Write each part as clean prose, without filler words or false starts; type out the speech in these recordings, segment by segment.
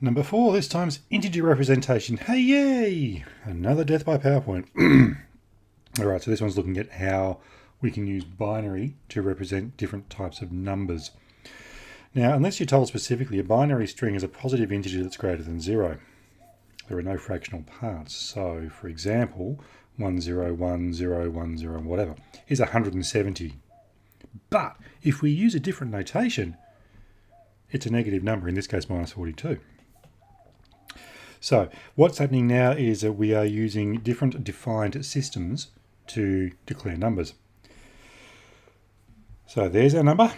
Number 4, this time's integer representation. Hey, yay! Another death by PowerPoint. All right, so this one's looking at how we can use binary to represent different types of numbers. Now, unless you're told specifically, a binary string is a positive integer that's greater than 0. There are no fractional parts. So, for example, 101010 whatever is 170. But if we use a different notation, it's a negative number, in this case minus 42. So what's happening now is that we are using different defined systems to declare numbers. So there's our number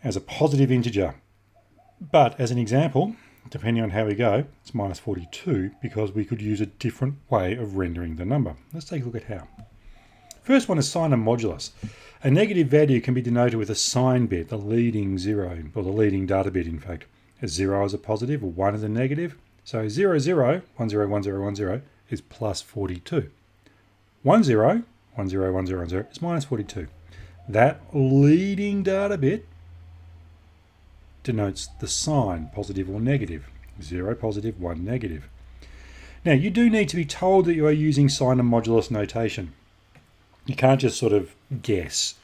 as a positive integer. But as an example, depending on how we go, it's minus 42 because we could use a different way of rendering the number. Let's take a look at how. First one is sign and modulus. A negative value can be denoted with a sign bit, the leading 0, or the leading data bit in fact. A 0 is a positive, or 1 is a negative. So 00, 101010 is plus 42. 101010 is minus 42. That leading data bit denotes the sign, positive or negative. 0 positive, 1 negative. Now you do need to be told that you are using sign and modulus notation. You can't just sort of guess.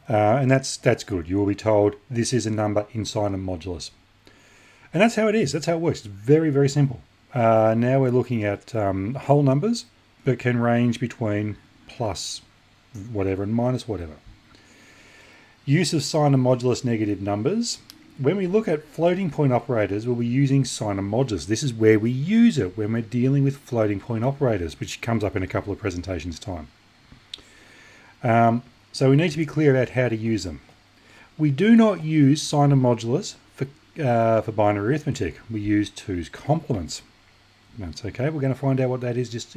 And that's good. You will be told this is a number in sign and modulus. And that's how it is. That's how it works. It's very, very simple. Now we're looking at whole numbers that can range between plus whatever and minus whatever. Use of sign and modulus negative numbers. When we look at floating point operators, we'll be using sign and modulus. This is where we use it when we're dealing with floating point operators, which comes up in a couple of presentations' time. So we need to be clear about how to use them. We do not use sign and modulus for binary arithmetic. We use 2's complements. That's okay. We're going to find out what that is just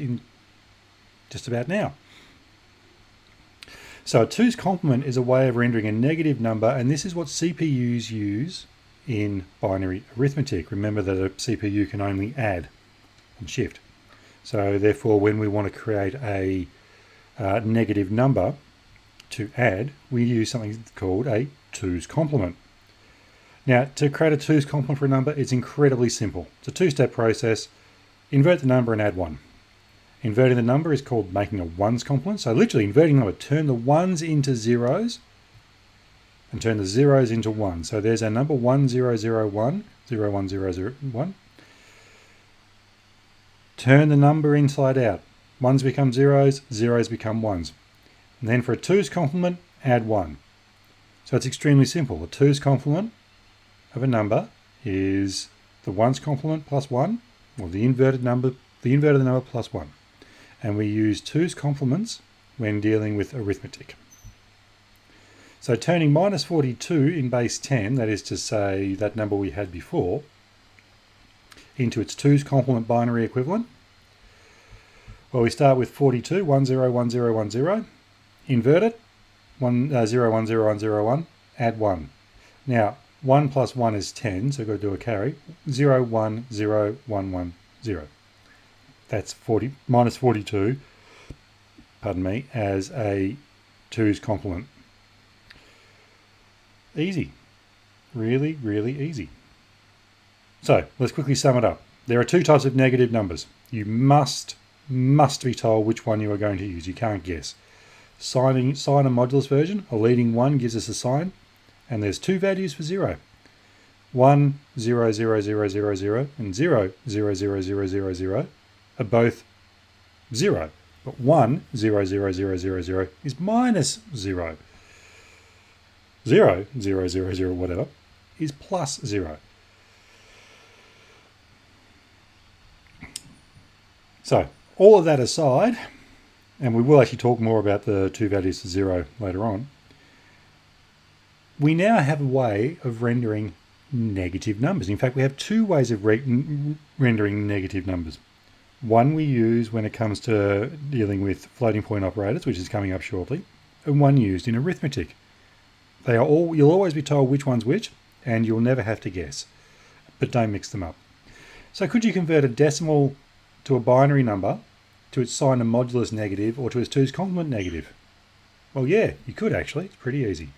about now. So a 2's complement is a way of rendering a negative number, and this is what CPUs use in binary arithmetic. Remember that a CPU can only add and shift. So therefore, when we want to create a negative number to add, we use something called a 2's complement. Now, to create a 2's complement for a number, it's incredibly simple. It's a two-step process. Invert the number and add 1. Inverting the number is called making a 1's complement. So literally inverting the number, turn the 1's into 0's and turn the 0's into 1. So there's our number 1001, 01001. Turn the number inside out. 1's become 0's, 0's become 1's. And then for a 2's complement, add 1. So it's extremely simple. A 2's complement of a number is the 1's complement plus 1, or the inverted number of the number plus 1. And we use 2's complements when dealing with arithmetic. So turning minus 42 in base 10, that is to say that number we had before, into its 2's complement binary equivalent. Well, we start with 42, 101010, invert it, 010101, add 1. Now, 1 plus 1 is 10, so we've got to do a carry. 010110. That's minus 42, as a 2's complement. Easy. Really, really easy. So, let's quickly sum it up. There are two types of negative numbers. You must be told which one you are going to use. You can't guess. Sign and modulus version, a leading 1 gives us a sign, and there's two values for 0. 1, 0, 0, 0, 0, 0, and 0, 0, 0, 0, 0, 0 are both 0. But 1, 0, 0, 0, 0, 0 is minus 0. 0, 0, 0, 0, whatever, is plus 0. So, all of that aside, and we will actually talk more about the two values for 0 later on, we now have a way of rendering negative numbers. In fact, we have two ways of rendering negative numbers. One we use when it comes to dealing with floating point operators, which is coming up shortly, and one used in arithmetic. You'll always be told which one's which, and you'll never have to guess. But don't mix them up. So could you convert a decimal to a binary number to its sign and modulus negative or to its 2's complement negative? Well, yeah, you could actually. It's pretty easy.